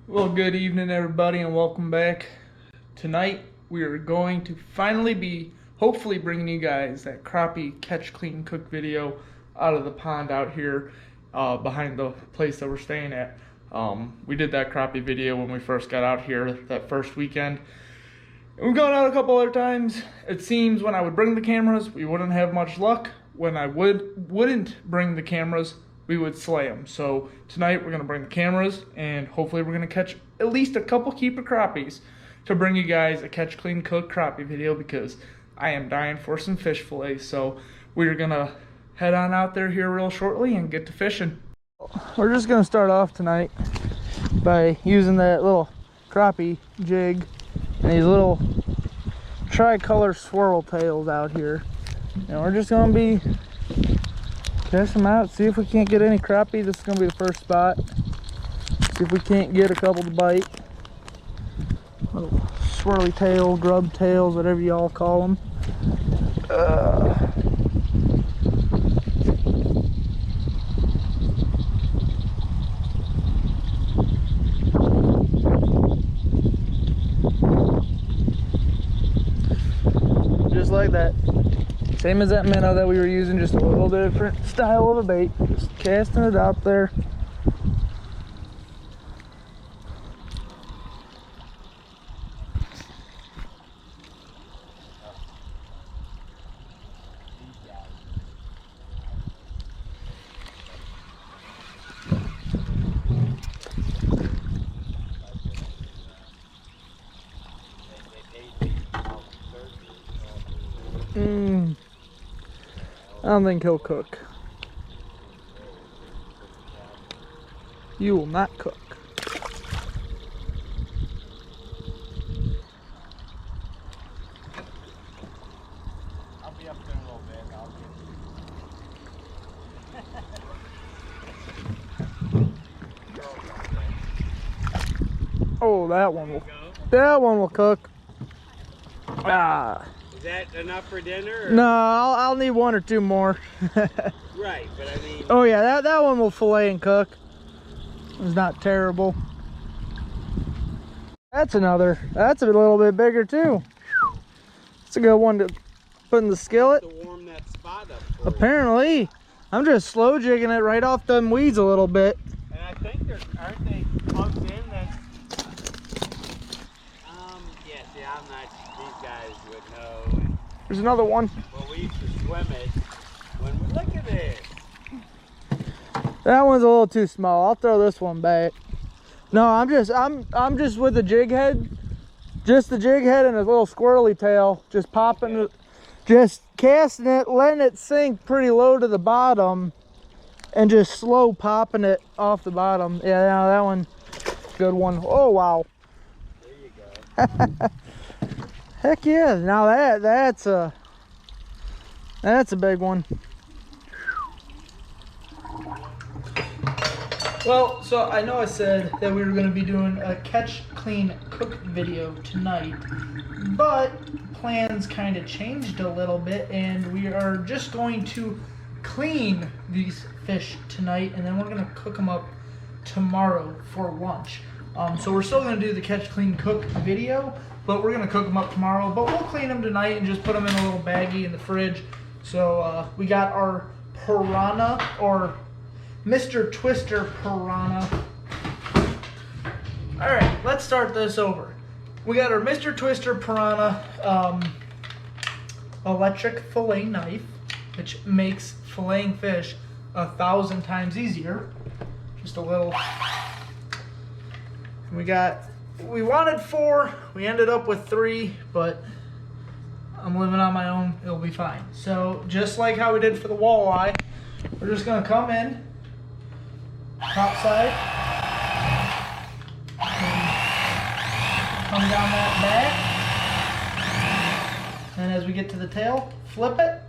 Well, good evening, everybody, and welcome back. Tonight, we are going to finally be, hopefully, bringing you guys that crappie catch, clean, cook video out of the pond out here behind the place that we're staying at. We did that crappie video when we first got out here that first weekend. And we've gone out a couple other times. It seems when I would bring the cameras, we wouldn't have much luck. When I wouldn't bring the cameras, we would slay them. So tonight we're gonna bring the cameras and hopefully we're gonna catch at least a couple keeper crappies to bring you guys a catch, clean, cook crappie video because I am dying for some fish fillets. So we're gonna head on out there here real shortly and get to fishing. We're just gonna start off tonight by using that little crappie jig and these little tricolor swirl tails out here. And we're just gonna be test them out, see if we can't get any crappie. This is gonna be the first spot. See if we can't get a couple to bite. Little swirly tail, grub tails, whatever y'all call them. Just like that. Same as that minnow that we were using, just a little different style of a bait. Just casting it out there. I don't think he'll cook. You will not cook. I'll be up there a little bit. Oh, that one will cook. Ah. Is that enough for dinner? Or? No, I'll need one or two more. Right, but I mean. Oh yeah, that one will fillet and cook. It's not terrible. That's a little bit bigger too. It's a good one to put in the skillet. To warm that spot up for Apparently, you. I'm just slow jigging it right off them weeds a little bit. And I think aren't they plugged in that? Yeah, see, I'm not, these guys would know. And, There's another one. well, we used to swim it when we, look at this. That one's a little too small. I'll throw this one back. No, I'm just with the jig head. Just the jig head and a little squirrely tail. Just popping it, just casting it, letting it sink pretty low to the bottom and just slow popping it off the bottom. Yeah, no, that one, good one. Oh wow. There you go. Heck yeah. Now that's a big one. Well, so I know I said that we were going to be doing a catch, clean, cook video tonight, but plans kind of changed a little bit, and we are just going to clean these fish tonight, and then we're going to cook them up tomorrow for lunch. So we're still going to do the catch, clean, cook video, but we're going to cook them up tomorrow, but we'll clean them tonight and just put them in a little baggie in the fridge. So we got our piranha, or Mr. Twister piranha. Alright, let's start this over. We got our Mr. Twister piranha electric fillet knife, which makes filleting fish 1,000 times easier. Just a little. We wanted 4, we ended up with 3, but I'm living on my own, it'll be fine. So just like how we did for the walleye, we're just gonna come in top side, come down that back, and as we get to the tail, flip it.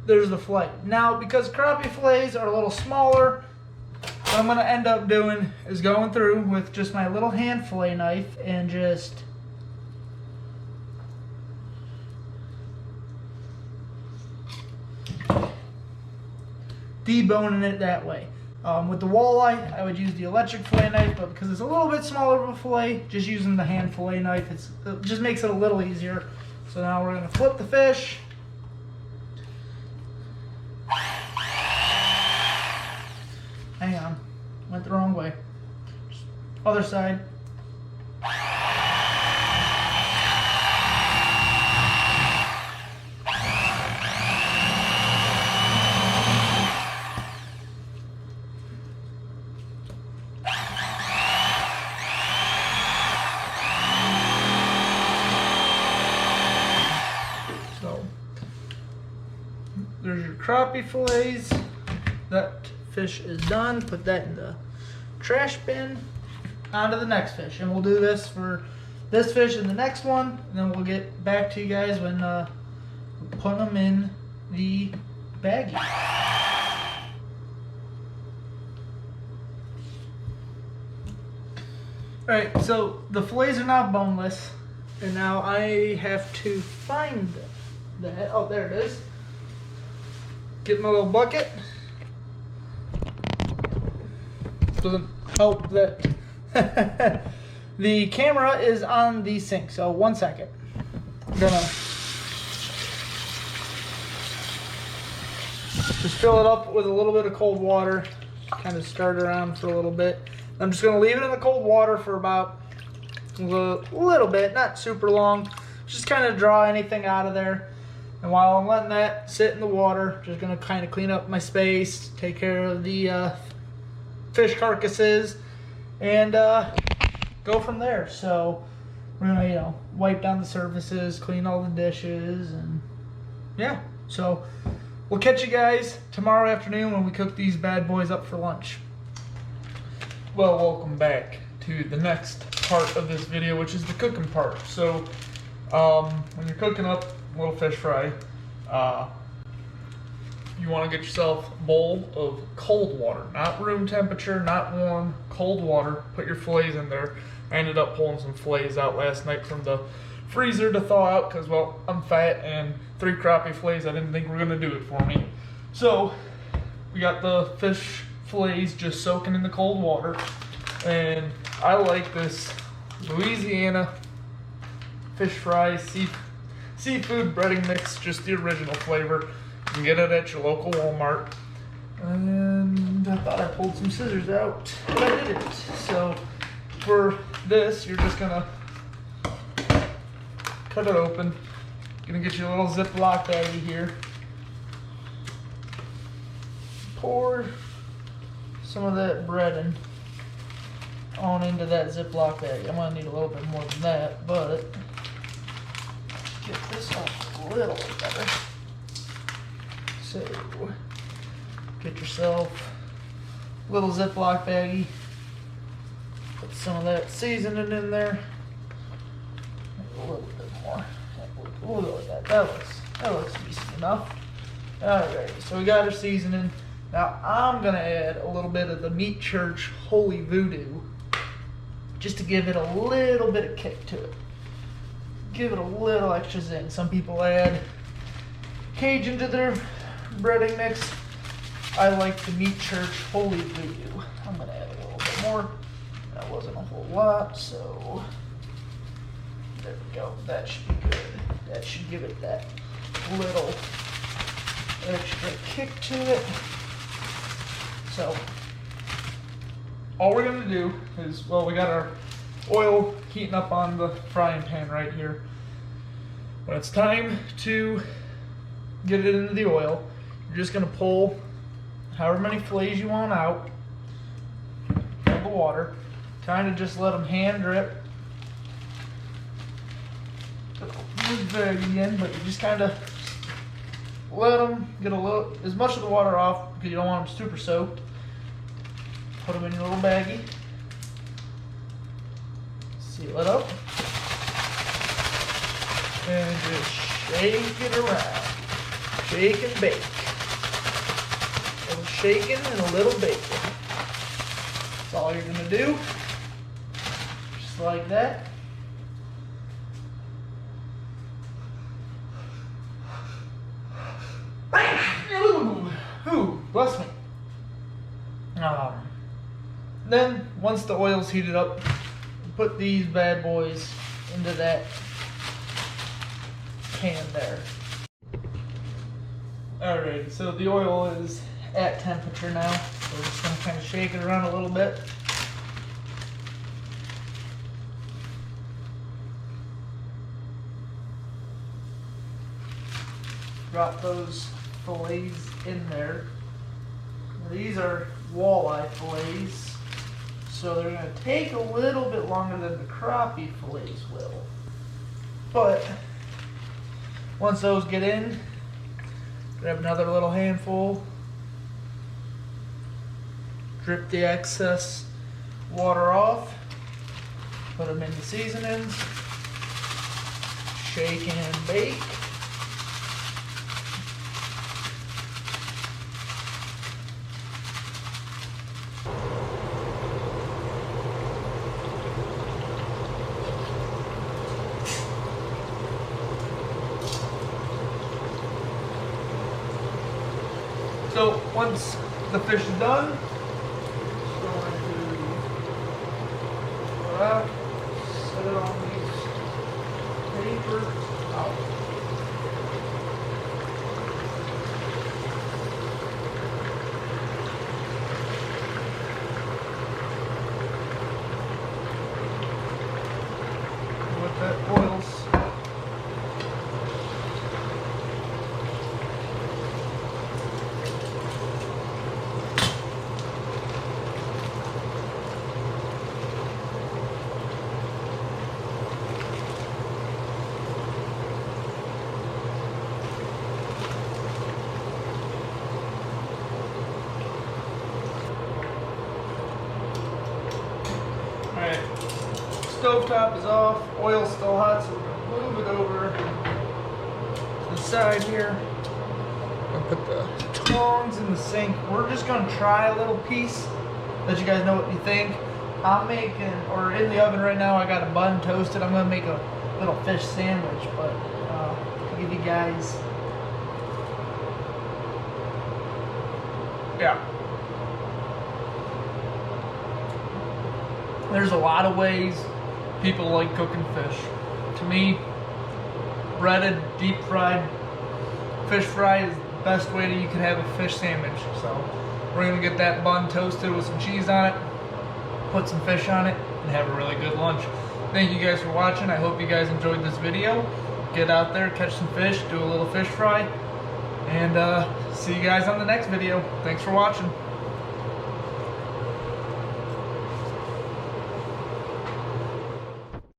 There's the fillet. Now, because crappie fillets are a little smaller, what I'm going to end up doing is going through with just my little hand fillet knife and just deboning it that way. With the walleye, I would use the electric fillet knife, but because it's a little bit smaller of a fillet, just using the hand fillet knife, it just makes it a little easier. So now we're gonna flip the fish. Hang on, went the wrong way. Other side. So there's your crappie fillets. That fish is done. Put that in the trash bin. On to the next fish, and we'll do this for this fish and the next one, and then we'll get back to you guys when we're putting them in the baggie. Alright, so the fillets are now boneless, and now I have to find that. Oh, there it is. Get my little bucket. Doesn't help that the camera is on the sink, so 1 second. I'm gonna just fill it up with a little bit of cold water, kind of stir it around for a little bit. I'm just gonna leave it in the cold water for about a little bit, not super long, just kind of draw anything out of there. And while I'm letting that sit in the water, just gonna kind of clean up my space, take care of the fish carcasses, and go from there. So we're gonna, wipe down the surfaces, clean all the dishes, and yeah. So we'll catch you guys tomorrow afternoon when we cook these bad boys up for lunch. Well, welcome back to the next part of this video, which is the cooking part. So when you're cooking up a little fish fry, you want to get yourself a bowl of cold water, not room temperature, not warm, cold water. Put your fillets in there. I ended up pulling some fillets out last night from the freezer to thaw out because, well, I'm fat and 3 crappie fillets, I didn't think were going to do it for me. So we got the fish fillets just soaking in the cold water, and I like this Louisiana fish fry seafood breading mix, just the original flavor. You can get it at your local Walmart. And I thought I pulled some scissors out, but I didn't. So for this, you're just gonna cut it open. Gonna get you a little Ziploc baggie here. Pour some of that breading on into that Ziploc bag. I'm gonna need a little bit more than that, but get this off a little bit better. So get yourself a little Ziploc baggie. Put some of that seasoning in there. Maybe a little bit more. Look at that. That looks decent enough. Alright, so we got our seasoning. Now I'm gonna add a little bit of the Meat Church Holy Voodoo, just to give it a little bit of kick to it. Give it a little extra zing. Some people add Cajun to their breading mix. I like the Meat Church Holy Voodoo. I'm gonna add a little bit more. That wasn't a whole lot, so there we go. That should be good. That should give it that little extra kick to it. So all we're gonna do is, well, we got our oil heating up on the frying pan right here. When it's time to get it into the oil, you're just gonna pull however many fillets you want out of the water. Kind of just let them hand drip. Very in, but you just kind of let them get as much of the water off because you don't want them super soaked. Put them in your little baggie. Seal it up. And just shake it around. Shake and bake. A little shaking and a little baking. That's all you're gonna do. Just like that. Ooh, bless me. Then once the oil's heated up, put these bad boys into that pan there. Alright, so the oil is at temperature now. So we're just going to kind of shake it around a little bit. Drop those fillets in there. These are walleye fillets, so they're going to take a little bit longer than the crappie fillets will. But once those get in, grab another little handful, drip the excess water off, put them in the seasonings, shake and bake. So once the fish is done, just going to pull it out, set it on these paper towels. With that oils. Alright, stovetop is off, oil's still hot, so we're going to move it over to the side here. I'll put the tongs in the sink. We're just going to try a little piece, let you guys know what you think. I'm making, or in the oven right now, I got a bun toasted. I'm going to make a little fish sandwich, but I'll give you guys, yeah. There's a lot of ways people like cooking fish. To me, breaded, deep fried fish fry is the best way that you can have a fish sandwich. So we're gonna get that bun toasted with some cheese on it, put some fish on it, and have a really good lunch. Thank you guys for watching. I hope you guys enjoyed this video. Get out there, catch some fish, do a little fish fry, and see you guys on the next video. Thanks for watching.